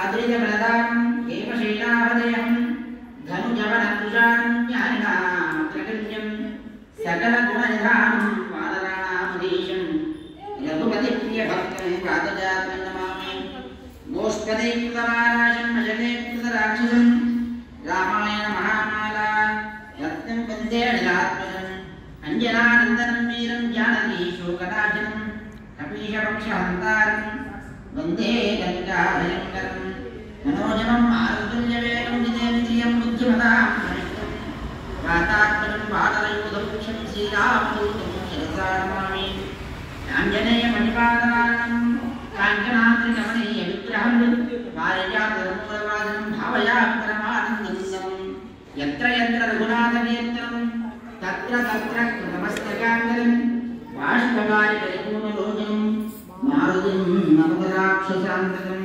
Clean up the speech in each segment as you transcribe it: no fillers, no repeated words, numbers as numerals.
అద్రిజప్రదాం హేమశైలావదయం ధనుజవనతుషారం జ్ఞానినామగ్రగణ్యం సకలగుణనిధానం వానరాణామధీశం రఘుపతిప్రియభక్తం ప్రాతజాతం నమామి. గోష్పదీకృతమారాశం అజనేకృతరాక్షసం రామాయణ మహామాలా రత్నం వందే అనిలాత్మజం అంజనానందనం వీరం జానకీ శోకనాశనం కపీశపక్షహంతారం వందే లంకాభయంకరం మనోజవం ఆరుతుల్యవేగం జితేంద్రియం బుద్ధిమతాం వరిష్టం వాతాత్మజం వానరయూధవృక్షం శ్రీరామదూతం శిరసా నమామి. ఆంజనేయమణిపాదనారణం కాంచనాద్రికమణీయ విగ్రహం పారిజాతమూలవాదనం భావయాత్రమానందం యత్ర యత్ర రఘునాథకీర్తనం తత్ర తత్ర కృతమస్తకాంగరం బాష్పవారి పరిపూర్ణలోచనం మారుతిం నమదరాక్షసాంతకం.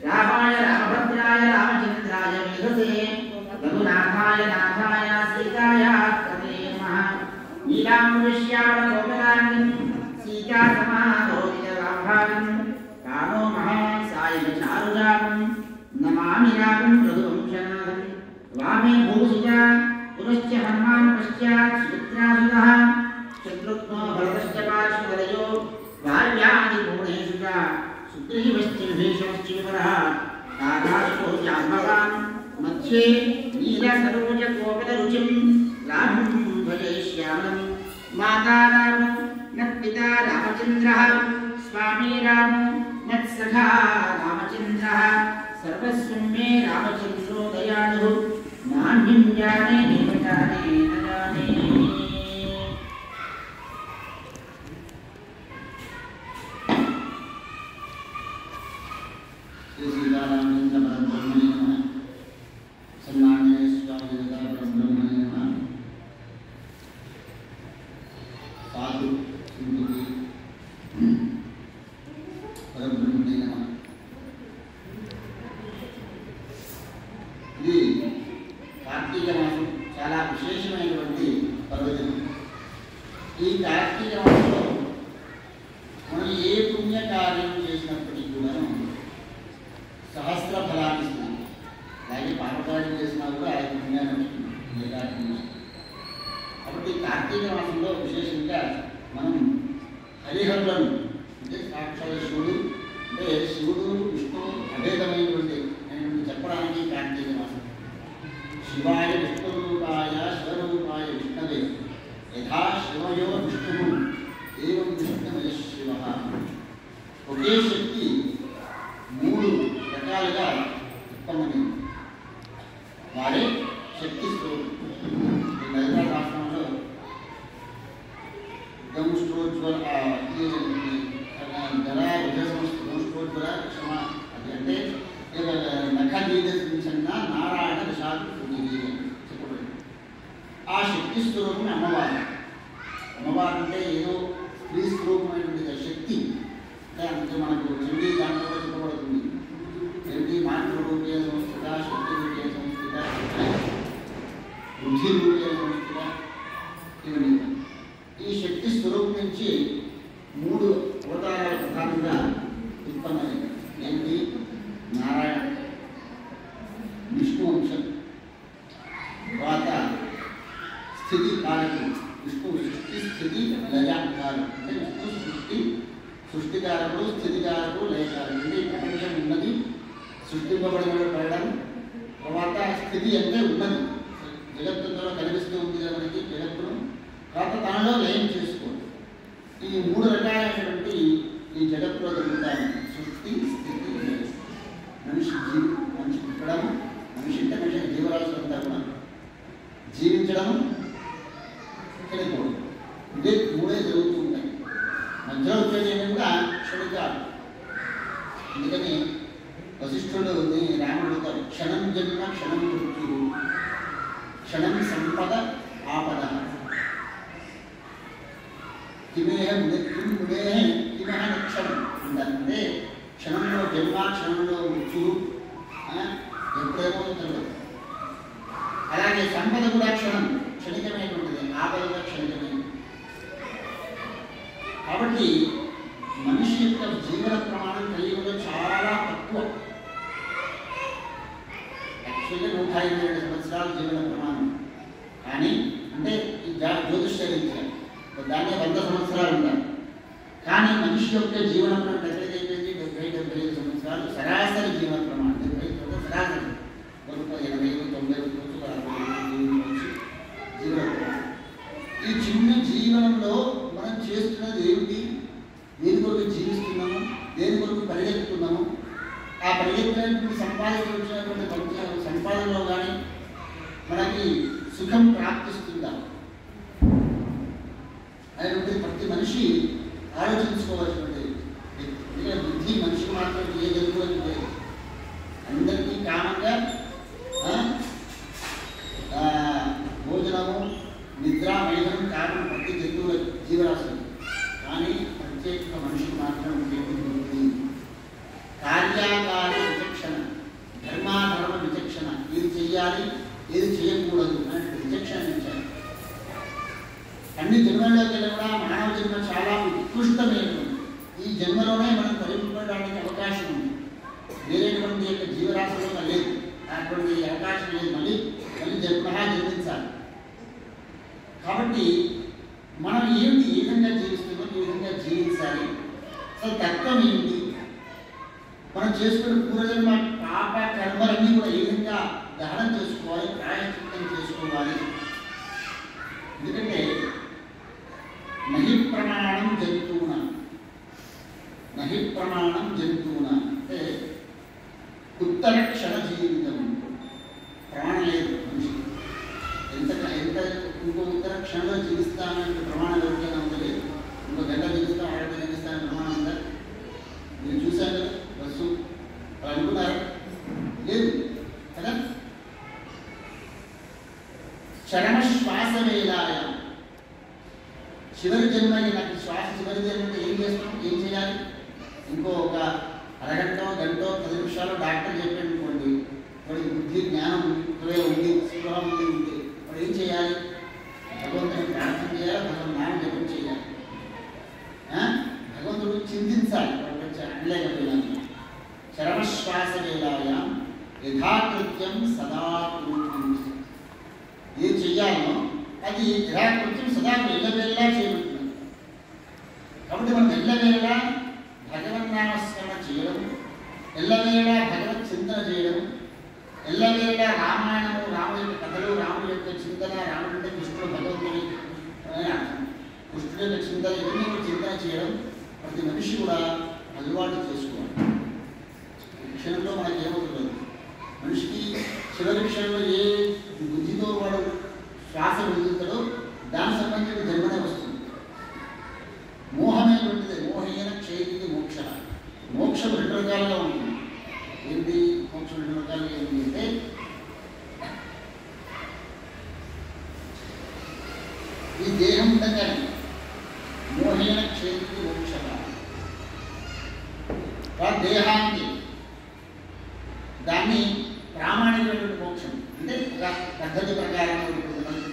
రామాయ రామభద్రాయ రామచంద్రాయ వేధసే రఘునాథాయ నాథాయ సీతాయ పతే నమః. నీలాంబుశ్యామలోకరాంగం సీతాసమాలోకితరాభాగం రామో మహాసాయ చారుజాతం నమామి రామం రఘువంశనాథం. వామే భూషిత పునశ్చ హనుమాన్ పశ్చాత్ సుమిత్రాసుతః శత్రుఘ్నో భరతశ్చ పార్శ్వదయో వార్యాది పూర్ణేషు చ సుగ్రీవశ్చ విభీషణశ్చ వివరః ఆకాశో జాంబవాన్ మధ్యే నీలసరోజకోపదరుచిం రామం భజే శ్యామలం. మాతా రామో నత్పితా రామచంద్రః స్వామి రామో నత్సఖా రామచంద్రः సర్వస్వం మే రామచంద్రో దయాళుః నాన్యం జానే నిమజానే నజానే. శ్రీ సీతారామచంద్ర పరబ్రహ్మణే నమః. సన్మాన్య స్వామి పరబ్రహ్మణే నమః. సాధు సింధుకి పరబ్రహ్మణే నమః. ఇది కార్తీక మాసం చాలా విశేషమైనటువంటి పర్వదినం. ఈ కార్తీక మాసంలో మనం ఏ పుణ్యకార్యం చేసినప్పటికీ కూడా సహస్ర ఫలాన్ని ఇస్తుంది. అలాగే పాపకార్యం చేసినా కూడా ఆయన పుణ్యాన్ని వస్తుంది ఏ కార్యం చేసినా. కాబట్టి కార్తీక మాసంలో విశేషంగా మనం హరిహరులను అంటే సాక్షాత్ శివుడు అంటే శివుడు విష్ణువు అభేదమైనటువంటి చెప్పడానికి కార్తీక మాసం. శివాయ విష్ణురూపాయ శివరూపాయ విష్ణవే యథా శివయో విష్ణు ఏవం విష్ణవే శివ. ఒకే శక్తి మూడు రకాలుగా ఉత్పన్నమైంది. వారే శక్తి స్వరూపం. నైవేద్య శాస్త్రంలో దంష్టోజ్వల జరా దంష్టోజ్వల క్షమ అది అంటే నఖీదర్శించన్న నారాయణ విషాదు చెప్పబడింది. ఆ శక్తి స్వరూపం అమ్మవారు. అమ్మవారు అంటే ఏదో స్త్రీ స్వరూపమైనటువంటి శక్తి అంటే అందుకే మనకు చండీ దాంట్లో చెప్పబడుతుంది. చండీ మాతృరూపే సంస్థిత, శక్తి రూపే సంస్థిత, బుద్ధి రూపే సంస్థిత. ఇవన్నీ ఈ శక్తి స్వరూపం నుంచి మూడు అవతారాల ప్రధానంగా ఉత్పన్నమైంది. ఏంటి? నారాయణ, విష్ణు వంశం, తర్వాత స్థితి కారకుడు. విష్ణు సృష్టి స్థితి లయకారకుడు అంటే విష్ణు సృష్టికారకుడు, స్థితికారకుడు, లయకారకుడు. అంటే ఈ ప్రపంచం ఉన్నది సృష్టింపబడిన పడడం, తర్వాత స్థితి అంటే ఉన్నది జగత్తులో కనిపిస్తూ ఉంది మనకి జగత్తును, తర్వాత తనలో లయం చేసుకోండి. ఈ మూడు రకాలైనటువంటి ఈ జగత్తులో జరుగుతాయి సృష్టి స్థితి లయం. మనిషి పుట్టడం, మనిషి అంటే మనిషి జీవరాశులు అంతా కూడా జీవించడం, చనిపోవడం, ఇదే మూడే జరుగుతూ ఉంటాయి. మధ్యలో వచ్చేది కూడా క్షణికాలు. అందుకని వశిష్ఠుడు రాముడు క్షణం జన్మ క్షణం మృత్యు క్షణం సంపద ఆపద కిమేహ మునేహ కిమహ క్షణం అంటే క్షణంలో జన్మ క్షణంలో మృత్యు ఎప్పుడేమో తెలియదు. అలాగే సంపద కూడా క్షణికమైనటువంటిది, ఆపద కూడా క్షణికమైనది. కాబట్టి మనిషి యొక్క జీవన ప్రమాణం కలియుగంలో చాలా తక్కువ. యాక్చువల్గా 122 సంవత్సరాలు జీవన ప్రమాణం. కానీ అంటే ఈ జ్యోతిష్య రీత్యా దాన్ని 100 సంవత్సరాలు ఉంటారు. కానీ మనిషి యొక్క జీవన ప్రమాణం ఎక్కడైతే 70-75 సంవత్సరాలు సరాసరి జీవన ప్రమాణం. 70 సరాసరి 80-90 జీవన ప్రమాణం. ఈ చిన్న జీవనంలో మనం చేస్తున్నది ఏమిటి, దేని కొరకు జీవిస్తున్నాము, దేని కొరకు పరిగెత్తుతున్నాము, ఆ పరిగెత్తినటువంటి సంపాదించినటువంటి సంపాదనలో కానీ మనకి సుఖం ప్రాప్తిస్తుందా అనేటువంటి ప్రతి మనిషి ఆలోచించుకోవాల్సినటువంటి బుద్ధి మనిషికి మాత్రం ఏ జరుగుతుంది లేదు. అందరికీ కామంగా భోజనము, నిద్ర, మైదనం కారణం ప్రతి జంతువుల జీవరాశులు. కానీ ప్రత్యేక మనిషికి మాత్రం బుద్ధి, కార్యాకార విచక్షణ, ధర్మాధర్మ విచక్షణ, ఏది చెయ్యాలి ఏది చేయకూడదు అనే విచక్షణ ఇచ్చారు. అన్ని జన్మల్లోకి కూడా మానవ జన్మ చాలా ఉత్కృష్టమైనది. ఈ జన్మలోనే మనం తొలగిపోవడానికి అవకాశం ఉంది. వేరేటువంటి యొక్క జీవరాశుల్లో లేదు, అటువంటి అవకాశం లేదు. మళ్ళీ జన్మించాలి. కాబట్టి మనం ఏమిటి, ఏ విధంగా జీవిస్తున్నాం, ఏ విధంగా జీవించాలి, అసలు తత్వం ఏమిటి, మనం చేసుకునే పూర్వజన్మ పాప కర్మలన్నీ కూడా ఏ విధంగా దహనం చేసుకోవాలి, ప్రాయశ్చిత్తం చేసుకోవాలి. ఎందుకంటే నహి ప్రమాణం జంతువున, నహి ప్రమాణం జంతువున అంటే ఉత్తర క్షణ జీవితం. ప్రమాణం లేదు మనిషి. ఎంత ఇంకో ఉత్తర క్షణంలో జీవిస్తానంటే ప్రమాణం ఎవరికైనా ఉండలేదు. ఇంకో గంట జీవిస్తాం, ఆడగంట జీవిస్తానని ప్రమాణం ఉందా? మీరు చూశారు కదా బస్సు, వాళ్ళు అనుకున్నారు లేదు కదా. చరమ శ్వాస వేలాయ, చివరి జన్మ నాకు శ్వాస చివరి జన్మ ఏం చేస్తాం, ఏం చేయాలి? ఇంకో ఒక అరగంట, గంట, 10 నిమిషాలు డాక్టర్ చెప్పాడు అనుకోండి, వాడికి బుద్ధి జ్ఞానం ఉంది, స్పృహ ఉంటే వాడు ఏం చేయాలి? భగవంతుని ప్రార్థన చేయాలి, భగవంతు నామం జపం చేయాలి, భగవంతుడు చింతించాలి. అనలేకపోయినాను. చరమశ్వాస వేలాయ యథాకృత్యం సదా ఏం చెయ్యాలో అది యథాకృత్యం సదా ఎల్లవేళలా చేయబడుతున్నాం. కాబట్టి మనం ఎల్లవేళలా భగవన్నామస్మరణ చేయడం, ఎల్లవేళలా భగవత్ చింతన చేయడం, ఎల్లవేళలా రామాయణము, రాముడి యొక్క కథలు, రాముడి యొక్క చింతన, రాముడి అంటే కృష్ణుడు భగవంతుని కృష్ణుడి యొక్క చింతన, ఇవన్నీ కూడా చింతన చేయడం ప్రతి మనిషి కూడా అలవాటు చేసుకోవాలి. ఈ విషయంలో మనకి ఏమవుతుంది, మనిషికి చివరి విషయంలో ఏ బుద్ధితో వాడు శ్వాస విడుదలతో దానికి సంబంధించిన జన్మనే వస్తుంది. మోహమైనటువంటిది, మోహైన క్షయతికి మోక్ష. మోక్షం 2 రకాలుగా ఉంటుంది. ఏంటి మోక్షం 2 రకాలుగా ఏంటి అంటే ఈ దేహం ఉండగానే మోహైన క్షయతికి మోక్ష. దేహానికి దాన్ని ప్రామాణికమైనటువంటి మోక్షం అంటే ఒక పద్ధతి ప్రకారం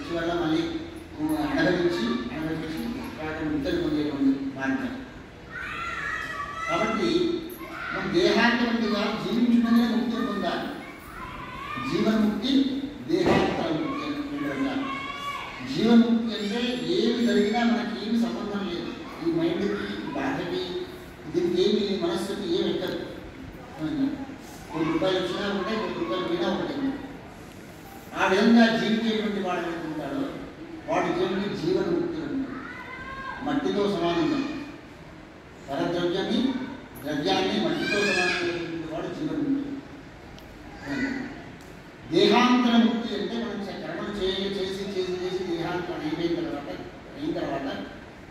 చివరిలో మళ్ళీ అనుభవించి ముక్తులు పొందేటువంటి మార్గం. కాబట్టి మన దేహాంతరంగా జీవించడమే ముక్తులు పొందాలి. జీవన్ముక్తి, దేహాంతర ముక్తి అంటే జీవన్ముక్తి అంటే ఏమి జరిగినా మనకి ఏమి సంబంధం లేదు. ఈ మైండ్కి, బాధకి, దీనికి ఏమి మనస్సుకి ఏమి ఎక్కదు. ₹1 వచ్చినా ఒకటే, ₹1 పోయినా ఒకటే. ఆ విధంగా జీవించేటువంటి వాడు ఏమనుకుంటాడో వాడి జీవనికి జీవన్ముక్తి ఉంటాడు. మట్టితో సమానంగా ద్రవ్యాన్ని మట్టితో సమానమైనటువంటి వాడు జీవన్ముక్తి. దేహాంతర ముక్తి అంటే మనం కర్మలు చేసి దేహాంతరం అయిన తర్వాత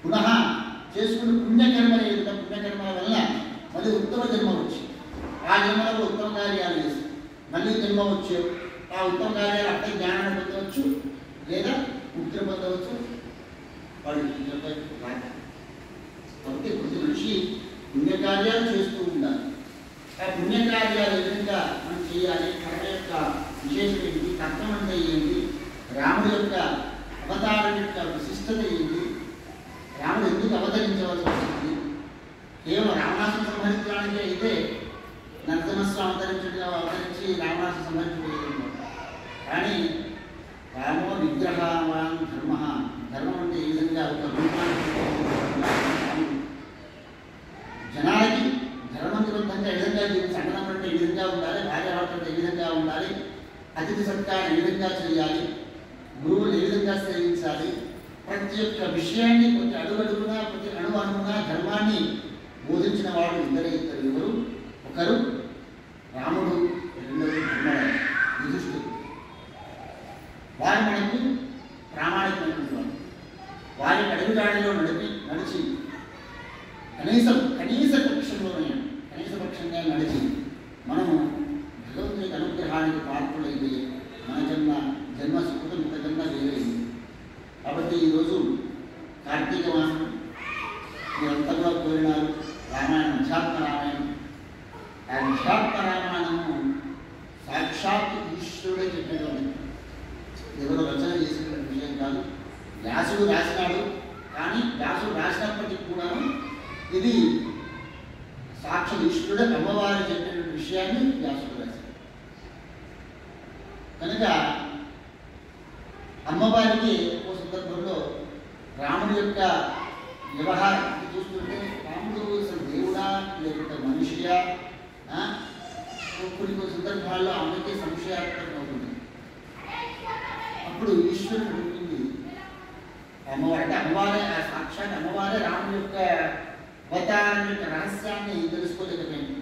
పునః చేసుకున్న పుణ్యకర్మలు ఏదైనా పుణ్యకర్మల వల్ల మళ్ళీ ఉత్తమ జన్మ వచ్చి ఆ జన్మలో ఉత్తమ కార్యాలు చేసి మళ్ళీ జన్మ వచ్చే ఆ ఉత్తమ కార్యాలు అట్టే జ్ఞానాన్ని పొందవచ్చు, లేదా ముక్తిని పొందవచ్చు. వాడు కాబట్టి ప్రతి మనిషి పుణ్యకార్యాలు చేస్తూ ఉండాలి. ఆ పుణ్యకార్యాలు ఏ విధంగా మనం చేయాలి, కర్మ యొక్క విశేషం ఏంటి, తత్వం అంటే ఏంటి, రాముడి యొక్క అవతారం యొక్క విశిష్టత ఏంటి, రాముడు ఎందుకు అవతరించవలసి వచ్చింది, కేవలం రావణాసుని సంహరించడానికి అయితే నరసింహస్వామి అవతరించి రావణాసుని సంహరించలేదు. కానీ రామో విగ్రహవాన్ ధర్మ, ధర్మం అంటే ఈ విధంగా ఒక రూపాన్ని జనాలకి ధర్మవిరుద్ధంగా ఈ విధంగా సంఘటన అంటే ఈ విధంగా ఉండాలి, భార్యాభర్తలు ఏ విధంగా ఉండాలి, అతిథి సత్కారం ఏ విధంగా చేయాలి, గురువులు ఏ విధంగా సేవించాలి, ప్రతి ఒక్క విషయాన్ని ప్రతి అడుగడుగునా ప్రతి అణువణువునా ధర్మాన్ని బోధించిన వాడు ఇద్దరు. ఎవరు? ఒకరు రాముడు, రెండవది ధర్మరాజు యుధిష్ఠిరుడు. వారు మనకు ప్రామాణికమైనటువంటి వారు. వారి అడుగుదాడిలో నడిచి కనీస పక్షంగా నడిచి మనము భగవంతునికి అనుగ్రహానికి పాత్రులైతే మన జన్మ సుకృతం ఇంతకన్నా వేరైంది. కాబట్టి ఈరోజు కార్తీక మాసం మీరంతా కూడా కోరినారు రామాయణం, అధ్యాత్మ రామాయణం. ఆ అధ్యాత్మ రామాయణము సాక్షాత్ ఈశ్వరుడే చెప్పేటువంటి, ఎవరో రచన చేసినటువంటి విషయం కాదు. వ్యాసుడు రాసినాడు, కానీ వ్యాసుడు రాసినప్పటికీ కూడాను ఇది సాక్షాత్ ఈశ్వరుడు అమ్మవారు చెప్పినటువంటి విషయాన్ని వ్యాసుడు రాశాడు. కనుక అమ్మవారికి ఓ సందర్భంలో రాముడి యొక్క వ్యవహారం చూస్తుంటే రాముడు అసలు దేవుడా లేకుంటే మనిషియా, కొన్ని సందర్భాల్లో అమ్మకి సంశయాత్మకం అవుతుంది. అప్పుడు ఈశ్వరుడు ఉంటుంది అమ్మవారు అంటే అమ్మవారే, సాక్షాత్ అమ్మవారే రాముడి యొక్క అవతారం యొక్క రహస్యాన్ని తెలుసుకోలేకపోయింది.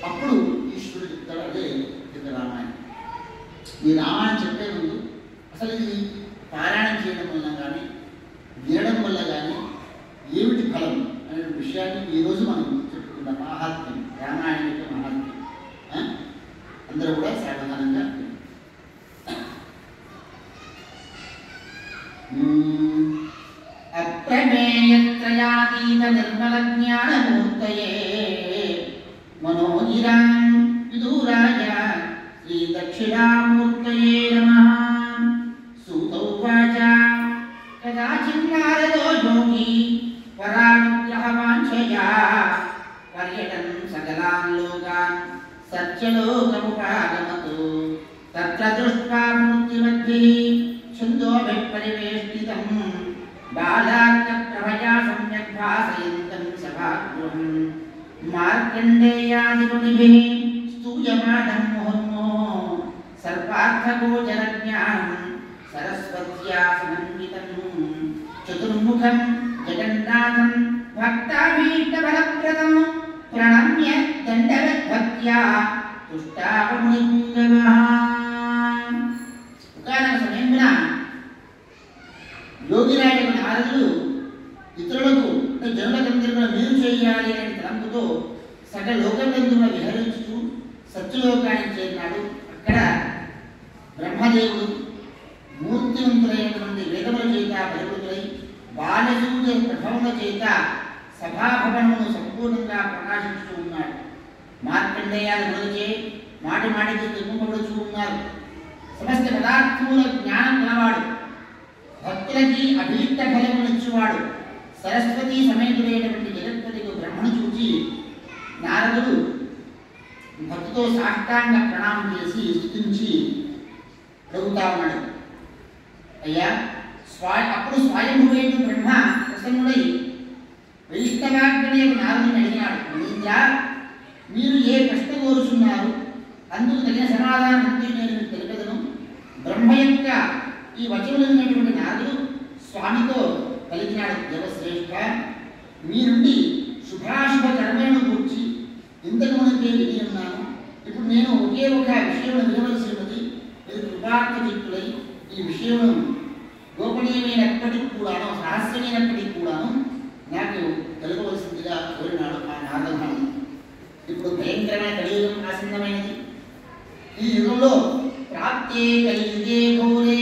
అప్పుడు ఈశ్వరుడు చెప్తాడు, అదే ఇది రామాయణం. ఈ రామాయణం చెప్పే ముందు అసలు ఇది పారాయణం చేయడం వల్ల కానీ వినడం వల్ల కానీ ఏమిటి ఫలం అనే విషయాన్ని ఈరోజు మనం చెప్పుకుంటాం. మహాత్మ్యం, రామాయణం యొక్క మహాత్మ్యం అందరూ కూడా సాధారణంగా అప్రమేయత్రయాతీత నిర్మల జ్ఞానమూర్తయే మనోజిరాం విదూరాయ శ్రీ దక్షిణామూర్తయే నమః. సూతౌవాచ కదాచిన్నారదో యోగి పరానుగ్రహవాంఛయా పర్యటన్ సకలాన్ లోకాన్ సత్యలోకముపాగమతు తత్ర దృష్ట్వా మూర్తిమద్భిః ఛందోభిః పరివేష్టితం బాలార్కప్రభయా సమ్యక్ భాసయంతం సభాగృహం మార్కండేయాదిమునిభిః స్తూయమానం ముహుర్ముహు సర్వార్థగోచరజ్ఞానం సరస్వత్యా సమన్వితం చతుర్ముఖం జగన్నాథం భక్తాభీష్టఫలప్రదం ప్రణమ్య దండవద్భక్త్యా తుష్టావమునిపుంగవః. ఒకనొక సమయంలో యోగిరాజు నారదుడు ఇతరులకు అంటే జనులకందరూ మేలు చేయాలి అనే తలంపుతో సకల లోకమందున విహరించుతూ సత్యలోకానికి చేరినాడు. అక్కడ బ్రహ్మదేవుడు మూర్తివంతులైనటువంటి వేదముల చేత పరివృతులై బాలసూర్య ప్రభావముల చేత సభాభవనమును సంపూర్ణంగా ప్రకాశిస్తూ ఉన్నాడు. మార్కండేయాలు మొదలుచే మాటి మాటికి తిరుగుబడుచూ ఉన్నారు. సమస్త పదార్థముల జ్ఞానం గలవాడు, భక్తులకి అభీష్ట ఫలమునిచ్చువాడు, సరస్వతి సమేతుడైనటువంటి జగత్పతికి బ్రహ్మను చూచి నారదుడు భక్తితో సాష్టాంగ ప్రణామం చేసి స్తుతించి అడుగుతా ఉన్నాడు, అయ్యా అప్పుడు స్వయంభువైన బ్రహ్మ ప్రసన్నుడై వైష్ణవాగ్ని నారదుని అడిగినాడు, నీంద్రా మీరు ఏ ప్రశ్న కోరుచున్నారు, అందుకు తగిన సమాధానం నేను తెలిపదను. బ్రహ్మ యొక్క ఈ వచనమైనటువంటి నారదుడు స్వామితో పలికినాడు, దేవశ్రేష్ఠ మీ నుండి శుభాశుభ కర్మలను కూర్చి ఇంతకు మనకే విని ఉన్నాను. ఇప్పుడు నేను ఒకే ఒక విషయం వినవలసి ఉన్నది. మీరు కృపార్థ చిత్తులై ఈ విషయం గోపనీయమైనప్పటికీ కూడాను రహస్యమైనప్పటికీ కూడాను నాకు తెలపవలసిందిగా కోరినాడు ఆ నారదముని. ఇప్పుడు భయంకరమైన కలియుగం ఆసన్నమైనది. ఈ యుగంలో ప్రాప్తే కలియుగే ఘోరే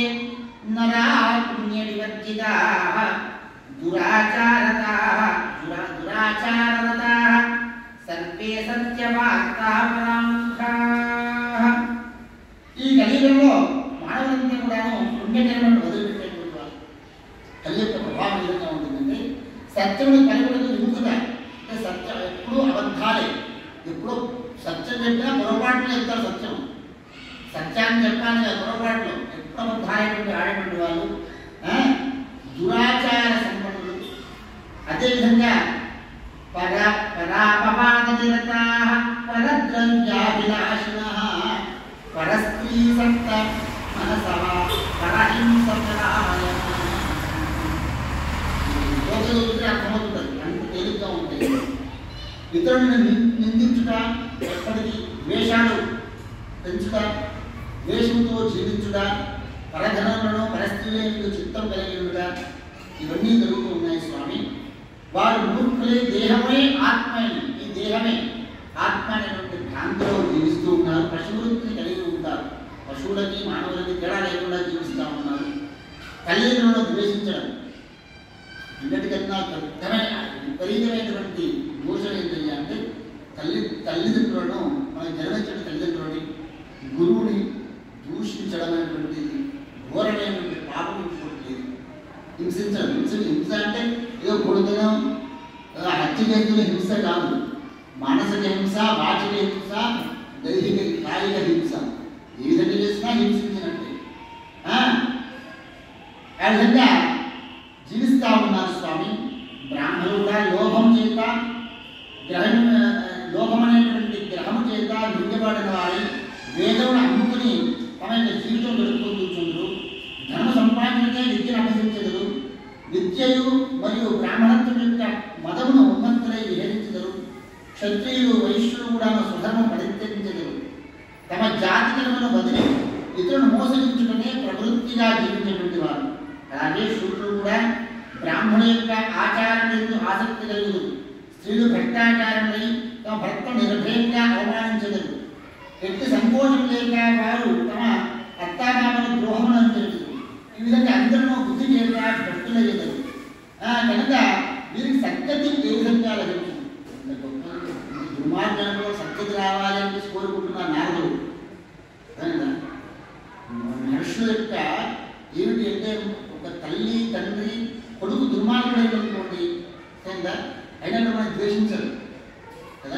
నరా పుణ్య వివర్జితాః దురాచారతాః సర్వే సత్యవార్తాః పరాముఖాః. ఈ కలియుగంలో మానవులంతా కూడాను పుణ్యకర్మలను వదిలిపెట్టేటువంటి వారు. కలియుగ ప్రభావం విధంగా ఉంటుందంటే సత్యమును కలుగులకు విముఖత, అంటే సత్యం ఎప్పుడూ అబద్ధాలే. ఎప్పుడో సత్యం చెప్పినా పొరపాటున చెప్తారు సత్యం. సత్యాన్ని చెప్పాలి కదా పొరపాట్లు ఎప్పుడు అబద్ధాలైనటువంటి ఆడేటువంటి వాళ్ళు దురాచార సంపన్నులు. అదేవిధంగా పరాపవాదనిరతాః పరద్రవ్యాభిలాషిణః పరస్త్రీ సక్త మనసః పరహింసపరాయణః. అర్థమవుతుంది, అంత తేలిగ్గా ఉంటాయి. ఇతరులను నిందించుట, ఎప్పటికీ ద్వేషాలు పెంచుట, ద్వేషంతో జీవించుట, పరధనములను పరస్త్రీలను చిత్తం కలిగి ఉండుట, ఇవన్నీ జరుగుతూ ఉన్నాయి స్వామి. వారు మూర్ఖులే, దేహమే ఆత్మని, ఈ దేహమే ఆత్మ అనేటువంటి భ్రాంతిలో జీవిస్తూ ఉన్నారు. పశువృత్తిని కలిగి ఉంటారు. పశువులకి మానవులకి తేడా లేకుండా జీవిస్తూ ఉన్నారు. తల్లిదండ్రులను ద్వేషించడం అన్నిటికన్నా విపరీతమైనటువంటి దోషం ఏంటంటే అంటే తల్లిదండ్రులను మనం జన్మించిన తల్లిదండ్రులని గురువుని దూషించడం అనేటువంటిది ఘోరమైనటువంటి పాపం ఇంకోటి. హింసించడం, హింస అంటే ఏదో కొడుదనం హత్య చేస్తున్న హింస కాదు. మానసిక హింస, వాచిక హింస, దైహిక కాయిక హింస, ఏ విధంగా చేసినా హింసించినట్టే. ఆ విధంగా జీవిస్తూ ఉన్నారు స్వామి. బ్రాహ్మణులు కూడా లోభం చేత లోభం అనేటువంటి గ్రహము చేత నిందబడిన వారి వేదమును అమ్ముకుని తమ యొక్క జీవితం గడుపుకుంటున్నారు. ధర్మ సంపాదనకే విద్యను అభ్యసించదు. విద్యయు మరియు బ్రాహ్మణత్వం యొక్క మదమును ఉన్మంతులై విహరించదు. క్షత్రియులు వైశ్యులు కూడా స్వధర్మం పరిత్యజించదు. తమ జాతి ధర్మను వదిలి ఇతరులను మోసగించుకునే ప్రవృత్తిగా జీవించేటువంటి వారు. అలాగే శూద్రులు కూడా బ్రాహ్మణ యొక్క ఆచారం ఎందు ఆసక్తి కలుగుదు. స్త్రీలు భ్రష్టాచారమై తమ భర్త నిర్భయంగా అవమానించగలరు. ఎట్టి సంకోచం లేక వారు తమ అత్తామామల ద్రోహమును అనుసరించదు. ఈ విధంగా అందరూ బుద్ధి చేత భక్తులయ్యగలరు. కనుక వీరికి సద్గతి ఏ విధంగా లభించింది? దుర్మార్గంలో సద్గతి రావాలి అని కోరుకుంటున్నారు నారదుడు. మనుషుల యొక్క ఏమిటి అంటే ఒక తల్లి తండ్రి కొడుకు దుర్మార్గుడైనటువంటి అయినట్టు మనం ద్వేషించరు కదా.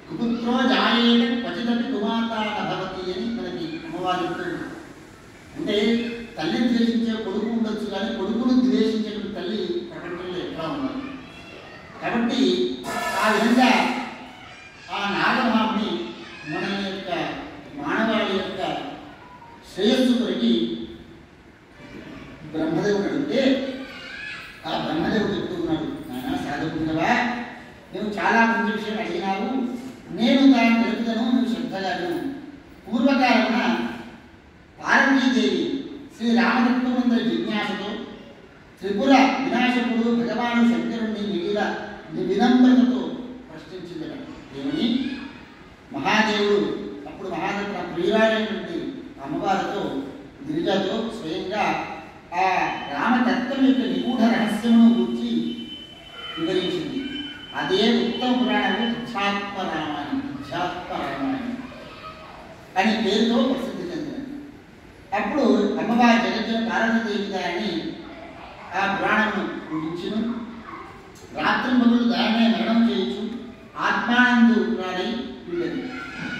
కుపుత్రో జాయేన క్వచిదపి కుమాత భవతి అని మనకి అమ్మవారు చెప్తుంది. అంటే తల్లిని ద్వేషించే కొడుకు ఉండొచ్చు, కానీ కొడుకును ద్వేషించేటువంటి తల్లి ప్రపంచంలో ఎట్లా ఉన్నారు. కాబట్టి ఆ విధంగా ఆ నాగమాన్ని మన యొక్క మానవాళి యొక్క శ్రేయస్సు కొరికి బ్రహ్మదేవుడు అడిగితే ఆ బ్రహ్మదేవుడు చెప్తున్నాడు, నాయన సాధుకుండవా, నువ్వు చాలా మంచి విషయం అడిగినావు, నేను దాన్ని తెలుపుతాను, నువ్వు శ్రద్ధగాను. పూర్వకాలన పార్వతీదేవి శ్రీరామతత్వమందరి జిజ్ఞాసతో త్రిపుర వినాశకుడు భగవాను శంకరుణ్ణి మిగిలిన వినమ్రతతో ప్రశ్నించిందట. ఏమని? మహాదేవుడు అప్పుడు మహాదేవుడు ప్రియురాడైనటువంటి అమ్మవారితో గిరిజతో స్వయంగా ఆ రామతత్వం యొక్క నిగూఢ రహస్యమును గురించి వివరించింది. అదే ఉత్తమ పురాణము అధ్యాత్మ రామాయణం అని పేరుతో ప్రసిద్ధి చెందినది. అప్పుడు అమ్మవారి జగజ్జన పార్వతీదేవి గారిని ఆ పురాణమును గురించును. రాత్రి మొదలు దానినే మరణం చేయొచ్చు, ఆత్మానందు రాడై ఉండేది.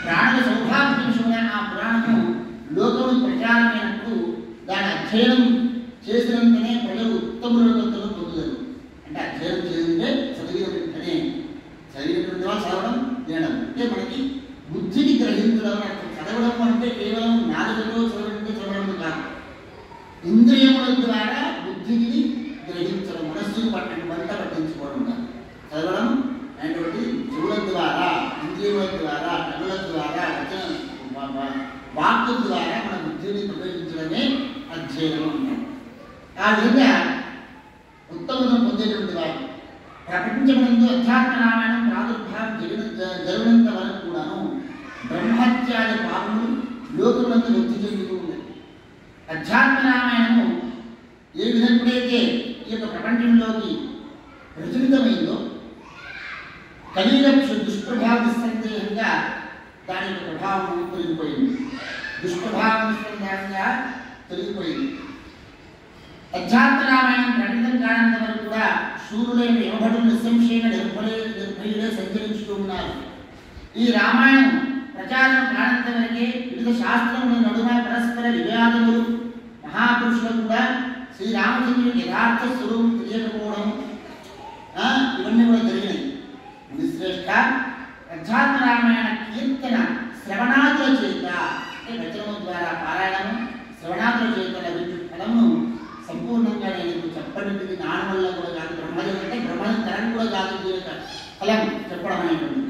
ప్రాణుల సౌభాగ్యమైన ఆ పురాణము లోకము ప్రచారమైనప్పుడు దాని అధ్యయనం చేసినంతనే ప్రజలు ఉత్తములతో పొందుతారు. అంటే అధ్యయనం చేయాలంటే చదివినటువంటి వాళ్ళు చదవడం వినడం అంటే మనకి బుద్ధిని గ్రహించడం అర్థం. చదవడం అంటే కేవలం నాలుగులో చదవడం కాదు, ఇంద్రియముల ద్వారా బుద్ధిని గ్రహించడం, మనస్సును వంట పట్టించుకోవడం కాదు. చదవడం అనేటువంటి చెవుల ద్వారా, ఇంద్రియముల ద్వారా, కనుల ద్వారా, వాక్కు ద్వారా మన బుద్ధిని ప్రవేశించడమే అధ్యయనం అంటారు. ఆ విధంగా ఉత్తమం పొందేటువంటి వారు ప్రపంచమునందు అధ్యాత్మ రామాయణం ప్రాదుర్భావం జరిగినంత వరకు కూడాను బ్రహ్మత్యాది పాపములు లోకములందు వృద్ధి చెందుతూ ఉన్నాయి. అధ్యాత్మ రామాయణము ఏ విధంగానైతే ఈ యొక్క ప్రపంచంలోకి ప్రచురితమైందో కలియుగ దుష్ప్రభావ నిస్సందేహంగా దాని యొక్క ప్రభావం తొలగిపోయింది. దుష్ప్రభావం నిస్సందేహంగా తొలగిపోయింది. అధ్యాత్మ రామాయణం ప్రకటితం కానంత వరకు కూడా శూరులైన యువభటులు నిస్సంశయంగా నిర్భయులే సంచరిస్తూ ఉన్నారు. ఈ రామాయణం ప్రచారం కానంత వరకే వివిధ శాస్త్రముల నడుమ పరస్పర వివాదములు మహాపురుషులకు కూడా శ్రీరామచంద్రుని యథార్థ స్వరూపం తెలియకపోవడం ఇవన్నీ కూడా జరిగినాయి. మునిశ్రేష్ఠ అధ్యాత్మ రామాయణ కీర్తన శ్రవణాదుల చేత అంటే వచనము ద్వారా పారాయణము శ్రవణాదుల చేత లభించే ఫలమును సంపూర్ణంగా నేను చెప్పడానికి నాన్న వల్ల కూడా కాదు, బ్రహ్మదేవుడు అంటే బ్రహ్మం తరం కూడా కాదు ఫలం చెప్పడం అనేటువంటి.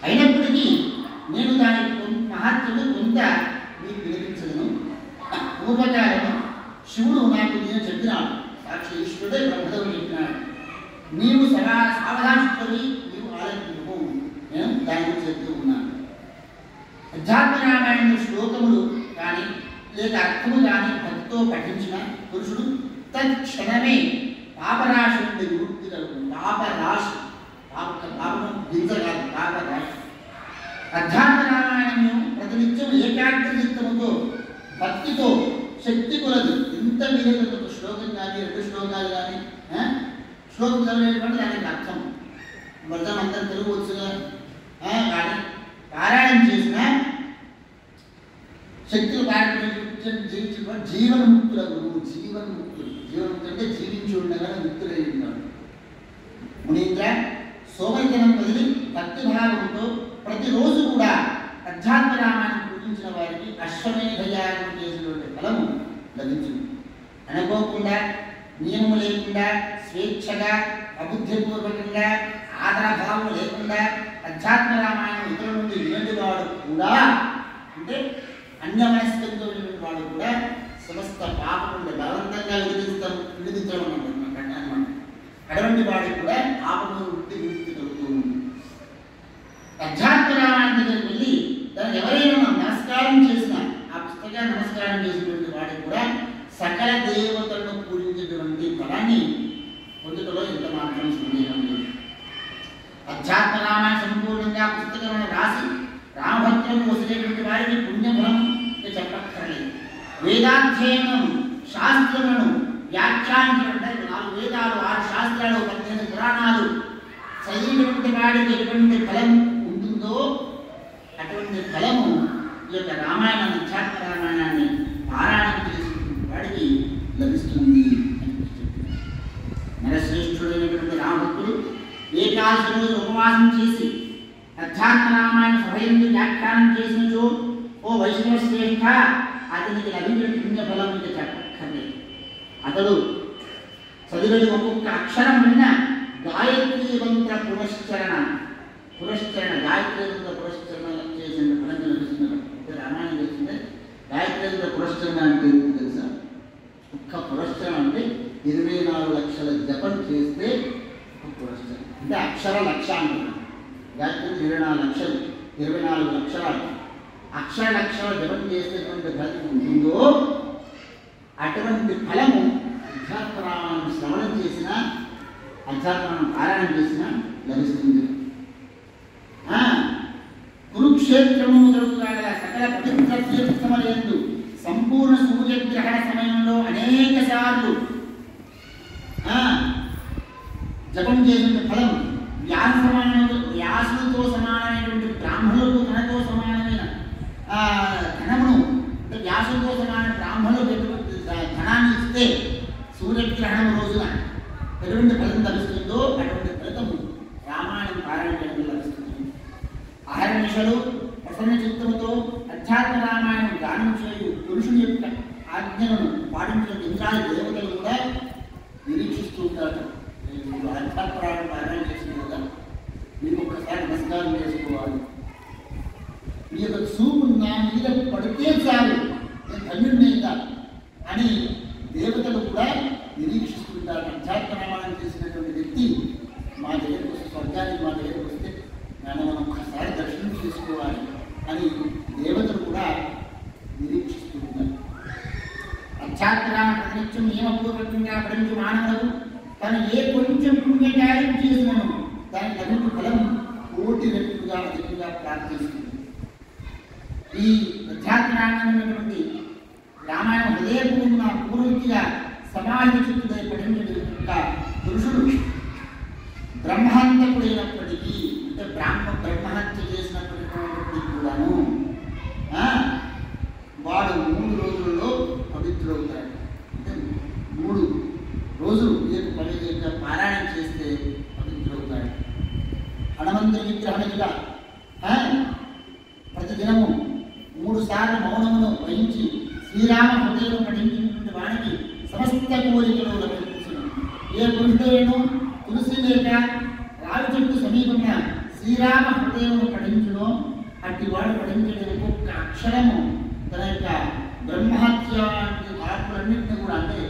అయినప్పటికీ నేను దాని మహత్తులు కొంత మీకు వినిపించను. పూర్వకాలము శివుడు నాకు నేను చెప్పినాడు, సాక్షి ఈశ్వరుడే బ్రహ్మదేవుడు చెప్పినాడు, నీవు సావధానిస్తువి, నీవు ఆలోచించు, నేను దాని గురించి చెప్తూ ఉన్నాను. అధ్యాత్మ రామాయణ శ్లోకములు కానీ లేక అర్థము కానీ భక్తితో పఠించిన పురుషుడు తత్క్షణమే పాపరాశి నుండి విముక్తి కలుగుతుంది. పాపరాశి పాపము గింజ కాదు, పాపరాశి. అధ్యాత్మ రామాయణము ప్రతినిత్యం ఏకాగ్ర చిత్తముతో భక్తితో శక్తి కొలదు ఎంత వీలైనంత శ్లోకం కానీ 2 శ్లోకాలు కానీ శ్లోకం చదివేటువంటి దానికి అర్థం మొత్తం అందరూ తెలుగు వచ్చుగా కానీ పారాయణం చేసిన శక్తులు జీవించడం జీవన్ముక్తులకు జీవన్ముక్తులు. జీవన్ముక్తులు అంటే జీవించి ఉండగా ముక్తులై ఉన్నాడు. మునీంద్ర సోమరితనం వదిలి భక్తి భావంతో ప్రతిరోజు కూడా అధ్యాత్మ రామాయణం పూజించిన వారికి అశ్వమేధయాగం చేసినటువంటి ఫలము లభించింది. అనుకోకుండా నియమము లేకుండా స్వేచ్ఛగా అబుద్ధిపూర్వకంగా ఆదరభావం లేకుండా అధ్యాత్మ రామాయణం ఇతరుల నుండి వినేవాడు కూడా అంటే అన్యమనస్కంతో వినేటువంటి వాడు కూడా సమస్త పాపం నుండి బలవంతంగా విడిదించడం అన్నమాట. అటువంటి వాడికి కూడా పాపం నుండి విముక్తి కలుగుతూ ఉంది. అధ్యాత్మ రామాయణం దగ్గరికి వెళ్ళి దాన్ని ఎవరైనా నమస్కారం చేసిన ఆ పుస్తకాన్ని నమస్కారం చేసినటువంటి వాడికి కూడా సకల దేవతలను పూజించేటువంటి ఫలాన్ని పొందుటలో ఎంత మాత్రం సందేహం లేదు. అధ్యాత్మ రామాయణ సంపూర్ణంగా పుస్తకం రాసి రామభక్తులను వసిలేటువంటి వారికి పుణ్యఫలం చెప్పక్కర్లేదు. వేదాధ్యయనం శాస్త్రములను వ్యాఖ్యానించడం 4 వేదాలు 6 శాస్త్రాలు 18 పురాణాలు చదివినటువంటి వాడికి ఎటువంటి ఫలం ఉంటుందో అటువంటి ఫలము ఈ యొక్క రామాయణాన్ని అధ్యాత్మ రామాయణాన్ని పారాయణం చేసినటువంటి వాడికి లభిస్తుంది అని చెప్పారు. నరశ్రేష్ఠుడైనటువంటి రామభక్తుడు ఏకాదశి రోజు ఉపవాసం చేసి అధ్యాత్మ రామాయణ సభయందు వ్యాఖ్యానం చేసినచో ఓ వైష్ణవ శ్రేష్ఠ అతనికి లభించిన పుణ్య ఫలం ఇంకా చెప్పక్కర్లేదు. అతడు చదివేది ఒక్కొక్క అక్షరం విన్న గాయత్రీ మంత్ర పునశ్చరణ గాయత్రీ మంత్ర పునశ్చరణ చేసిన ఫలం లభిస్తున్నారు. రామాయణం చేసిందే గాయత్రీ మంత్ర పునశ్చరణ అంటే తెలుసా? ఒక్క పునశ్చరణ అంటే 24 లక్షల జపం చేస్తే ఒక పునశ్చరణ అంటే అక్షర లక్ష అంటున్నాను. గాయత్రి 24 లక్షలు 24 లక్షలు అక్షర లక్షల జపం చేసేటువంటి ఫలం ఉంటుందో అటువంటి ఫలము అధ్యాత్మ రామాయణం శ్రవణం చేసిన అధ్యాత్మ పారాయణం చేసిన లభిస్తుంది. కురుక్షేత్రము జరుగుతున్న సకల పవిత్ర తీర్థములందు సంపూర్ణ సూర్యగ్రహణ సమయంలో అనేక సార్లు జపం చేసిన ఫలం వ్యాసులతో సమానమైనటువంటి బ్రాహ్మణులకు తనతో సమానమైన ధనమును వ్యాసులతో సమాన బ్రాహ్మణులకు ధనాన్ని ఇస్తే సూర్యగ్రహణం రోజున ఎటువంటి ఫలితం లభిస్తుందో అటువంటి ఫలితము రామాయణం పారాయణ చేయడం లభిస్తుంది. అహర్నిశలు ప్రసన్న చిత్తముతో అధ్యాత్మ రామాయణం గానం చేయు పురుషుని యొక్క ఆజ్ఞలను పాటించిన ఇంద్రాది దేవతలు కూడా నిరీక్షిస్తూ ఉంటారు. అధ్యాత్మ రామాయణం పారాయణ చేసిన కదా మీకు ఒక్కసారి నమస్కారం చేసుకోవాలి. మీ యొక్క చూపు నా మీద పడితే చాలు నేను ధన్యుడినైతా అని దేవతలు కూడా నిరీక్షిస్తుంటారు. అధ్యాత్మ రామాయణం చేసినటువంటి వ్యక్తి మా దగ్గరకు వస్తే స్వర్గానికి మా దగ్గరకు వస్తే మనం ఒక్కసారి దర్శనం చేసుకోవాలి అని దేవతలు కూడా నిరీక్షిస్తుంటారు. అధ్యాత్మ రామాయణ ప్రతినిత్యం నియమపూర్వకంగా పడించు మానవుడు తను ఏ కొంచెం పుణ్యకార్యం చేసినను దానికి లభించు ఫలం 1 రెట్లుగా అధికంగా ప్రార్థిస్తుంది. ఈ అధ్యాత్మ రామాయణమైనటువంటి రామాయణ పూర్తిగా సమాధిచిత్తుడై పఠించిన పురుషుడు బ్రహ్మహంతకుడైనప్పటికీ అంటే బ్రహ్మహత్య చేసినటువంటి హనుమంతుని విగ్రహం ఎదుట ప్రతిదినము 3 సార్లు మౌనమును వహించి శ్రీరామ హృదయం పఠించినటువంటి వాడికి సమస్త కోరికలు లభించును. ఏ పురుషుడైనను తులసి లేక రావి చెట్టు సమీపంగా శ్రీరామ హృదయం పఠించునో అట్టి వాడు పఠించే ఒక్కొక్క అక్షరము తన యొక్క బ్రహ్మహత్య వంటి పాపలన్నింటినీ కూడా, అంటే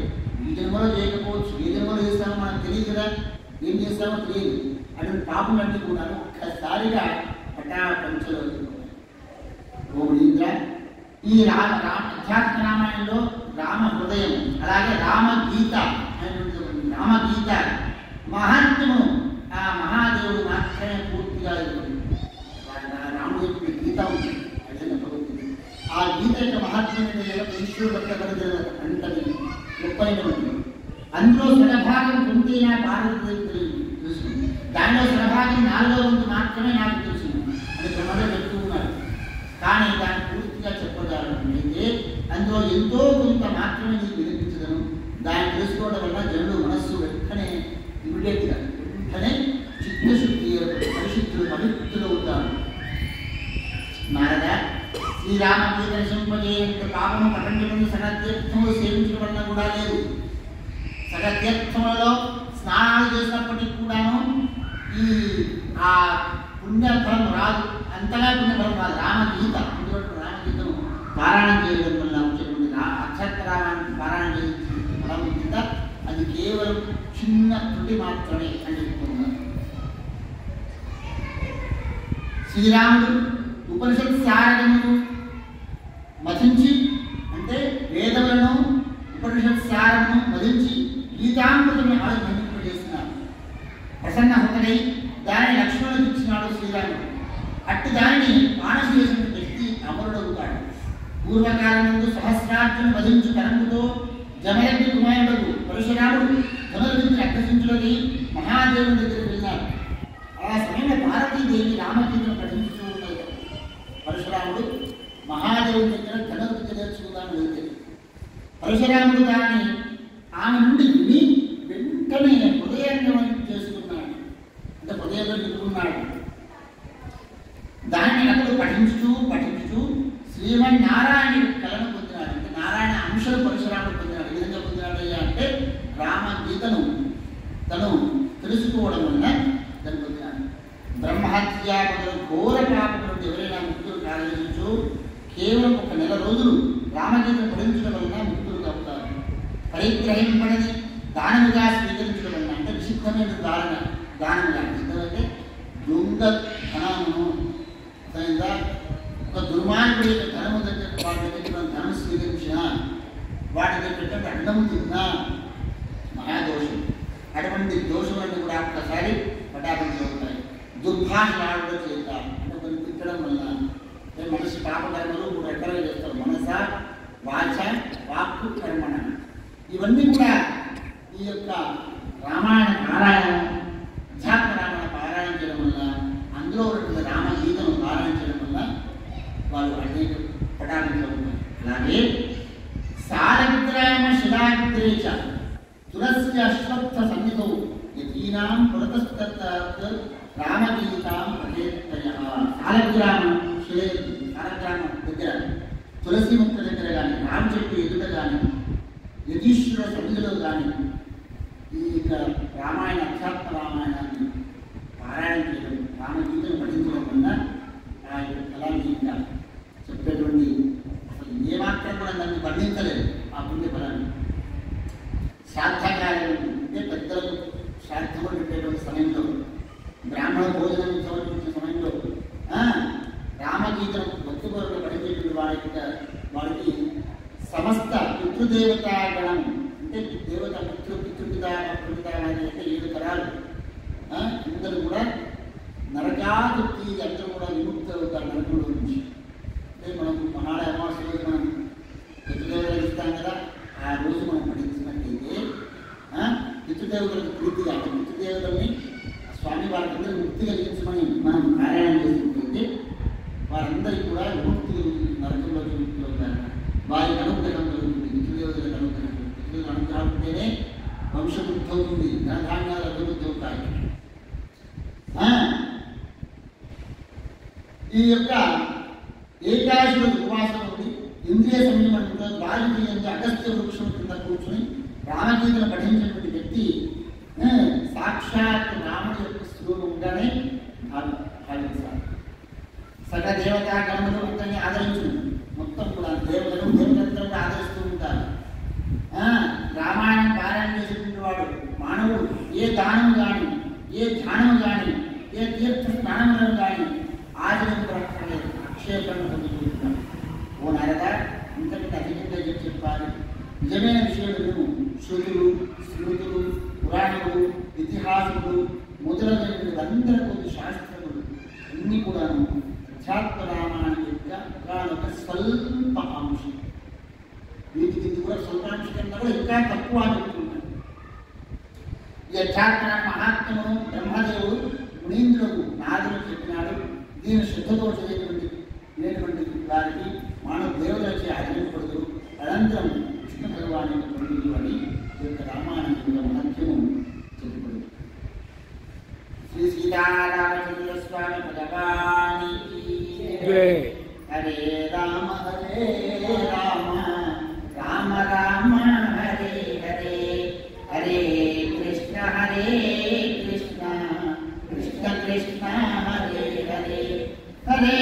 ఈ జన్మలో చేయకపోవచ్చు, ఏ జన్మలో చేస్తామో మనకు తెలియదు కదా, ఏం చేస్తామో తెలియదు, అటువంటి పాపలన్నీ కూడా ఒక్కసారిగా పటాపంచలో ఈ అధ్యాత్మ రామాయణంలో రామ హృదయం, అలాగే రామగీత అనేటువంటి రామగీత మహాత్మ్యము ఆ మహాదేవుడు మాత్రమే పూర్తిగా రాముడు యొక్క గీత ఉంది. ఆ గీత యొక్క మహాత్మ్యం ఈశ్వరుడు అంటది గొప్పైనటువంటి, అందులో సగభాగం కొంతైనా భారతదేశం తెలుసుకుంది, దానిలో సగభాగం 4వ వంతు మాత్రమే నాకు తెలుసుకుంది అని బ్రహ్మలో చెప్తూ ఉన్నారు. కానీ దాన్ని పూర్తిగా చెప్పగలనైతే అందులో ఎంతో కొంత మాత్రమే నీకు వినిపించదను. దాన్ని తెలుసుకోవడం వల్ల జనులు మనస్సు వెంటనే చిత్తశుద్ధి పరిశుద్ధులు పవిత్రులు అవుతారు. నారద శ్రీరామగీత నశింపజేయంత పాపము ప్రపంచంలో సగతీర్థములు సేవించడం వల్ల కూడా లేదు. సగతీర్థములలో స్నానాలు చేసినప్పటికీ కూడాను ఈ ఆ పుణ్యఫలం రాదు, అంతగా పుణ్యఫలం రాదు. రామగీత రామగీతను పారాయణం చేయడం వల్ల వచ్చేటువంటి అక్షరాన్ని పారాయణం చేసిన ఫలం కింద అది కేవలం చిన్న త్రుటి మాత్రమే అని చెప్పుకున్నారు. శ్రీరాముడు ఉపనిషత్ సారమును మధించి, అంటే వేదములను ఉపనిషత్ సారమును మధించి గీతామృతమే ఆవిర్భవింపజేసినాడు. ప్రసన్న హృదయై దానిని లక్ష్మణుడికి ఇచ్చినాడు శ్రీరాముడు. అట్టి దానిని మానసు చేసిన వ్యక్తి అమరుడవుతాడు. పూర్వకాలముందు సహస్రార్జును వధించు తరంగుతో జమయజ్ఞ కుమారుడు పరశురాముడు ధనుర్విద్యను అభ్యసించులని మహాదేవుని దగ్గరికి వెళ్ళారు. ఆ సమయంలో పార్వతీదేవి రామగీతను పఠించుతూ ఉన్నది. పరశురాముడు మహాదేవుని దగ్గర ధనుర్విద్య నేర్చుకుందామని వెళ్తే పరశురాముడు దాన్ని ఆమె నుండి విని వెంటనే హృదయంగం చేసుకున్నాడు, అంటే హృదయంలో నిలుపుకున్నాడు. దాన్ని అప్పుడు పఠించుతూ శ్రీమన్నారాయణ కళను పొందినాడు. అంటే నారాయణ అంశాలు పరశురాముడు పొందినాడు. ఏ విధంగా పొందినాడు అంటే రామగీతను తను తెలుసుకోవడం వల్ల దాన్ని పొందినాడు. బ్రహ్మహత్య మొదలు ఘోర పాపం నుండి ఎవరైనా ముక్తులు కాలేజు కేవలం 1 నెల రోజులు రామగీతను పఠించడం వలన ముక్తులు అవుతారు. పరిగ్రహింపడని దానముగా స్వీకరించడం వలన, అంటే నిషిద్ధమైన దానముగా, నిషిద్ధమైతే దొంగ ధనమును ఒక దుర్మార్గుడి ధనము దగ్గర వాటి దగ్గర మనం ధనం స్వీకరించినా వాటి దగ్గర అడ్డము తిన్నా మహాదోషం. అటువంటి దోషాలన్నీ కూడా ఒక్కసారి పటాపంచలు అవుతాయి. దుర్భాషలాడడం చేస్తారు, అంటే కొన్ని తిట్టడం వల్ల మనిషి పాపకర్మలు 3 రకాలుగా చేస్తారు: మనస, వాచ, వాక్కు, కర్మణ. ఇవన్నీ కూడా ఈ యొక్క రామాయణ పారాయణం, అధ్యాత్మ రామాయణ పారాయణం చేయడం వల్ల, అందులో ఉన్నటువంటి రామగీతను పారాయణ చేయడం వల్ల వాళ్ళు అనేక పటాపంచలు అవుతారు. అలాగే సాలగ్రామ శిలాగ్రేచ తులస్య అశ్వత్థ సన్నిధౌ యతీనాం పురతస్తత్ రామగీతాం పఠేత్తయః. సాలగ్రామం సాలగ్రామం దగ్గర తులసి ముక్క దగ్గర కానీ, రామ చెట్టు ఎదుట కానీ, యతీశ్వర సన్నిధిలో కానీ ఈ రామాయణ అధ్యాత్మ రామాయణాన్ని పారాయణ చేయడం, రామగీతను పఠించడం వల్ల ఆ యొక్క ఫలాన్ని ఇంకా చెప్పేటువంటి అసలు ఏమాత్రం కూడా దాన్ని వర్ణించలేదు. ఆ పుణ్యఫలాన్ని శ్రాద్ధకార్యం అంటే పెద్దలకు శ్రాద్ధములు పెట్టేటువంటి సమయంలో, బ్రాహ్మణ భోజనం సమర్పించిన సమయంలో రామగీతను భక్తిపూర్వక పఠించేటువంటి వారికి సమస్త పితృదేవతాగణం, అంటే దేవత పితృపిత అంటే 7 తరాలు అందరూ కూడా నరకాదుక్తి అందరూ కూడా విముక్తి అవుతారు నరకుల నుంచి. అంటే మనం మహాడ అమావాస్య రోజు మనం పితృదేవతలు ఇస్తాం కదా, ఆ రోజు మనం పఠించినట్లయితే పితృదేవతలకు ప్రీతిగా, అంటే పితృదేవతల్ని స్వామి వారందరూ ముక్తి కలిగించమని మనం పారాయణం చేసినట్లయితే వారందరికీ కూడా విముక్తి నరకంలో విముక్తులు అవుతారు. వారికి అనుగ్రహం కలుగుతుంది, పితృదేవతలకు అనుగ్రహం. పితృదేవతల అనుగ్రహం ఉంటేనే వంశవృద్ధి అవుతుంది, ధనధాన్యాలు అభివృద్ధి అవుతాయి. ఈ యొక్క ఏకాశుల ఉపవాసం ఉంది. ఇంద్రియ సంయమంతో ద్వారకీయంతో అగస్త్య వృక్షం కింద కూర్చుని రామగీతను పఠించినటువంటి వ్యక్తి సాక్షాత్ రాముడి యొక్క స్వరూపంగానే భావించాలి. సకల దేవతా గణములు అందరినీ ఆదరించును. మొత్తం కూడా దేవతలను ఆదరిస్తూ ఉంటారు. రామాయణం పారాయణ చేసినటువంటి వాడు మానవుడు ఏ దానము కానీ, ఏ ధ్యానము కానీ, ఏ తీర్థ స్నానములను కానీ ఆచరించలేదు. అక్షేపణ పొందుతున్నాడు. ఓ నరద, ఇంతకంటే అధికంగా చెప్పాలి. నిజమైన విషయాలు మేము శృతులు, స్మృతులు, పురాణములు, ఇతిహాసములు మొదలైనవందరూ కొన్ని శాస్త్రములు అన్నీ కూడాను అధ్యాత్మ రామాయణం యొక్క ఒకనొక స్వల్ప అంశం. వీటికి కూడా స్వల్పాంశం కన్నా కూడా ఇంకా తక్కువ చెప్తున్నాడు. ఈ అధ్యాత్మ మహాత్మను బ్రహ్మదేవుడు మునీంద్రుడు నాదుడు చెప్పినాడు. దీని శ్రద్ధతో చదివినటువంటి వారికి మానవ దేవతలచే ఆచరింపడదు. అనంతరం కృష్ణ భగవాన్ యొక్క పండితులు అని ఈ యొక్క రామాయణం యొక్క మహత్యము చెప్పబడింది. శ్రీ సీతారామచంద్ర స్వామి భగవానికి హరే రామ హరే రామ రామ రామ హరే హరే హరే కృష్ణ కృష్ణ కృష్ణ హరే హరే హరే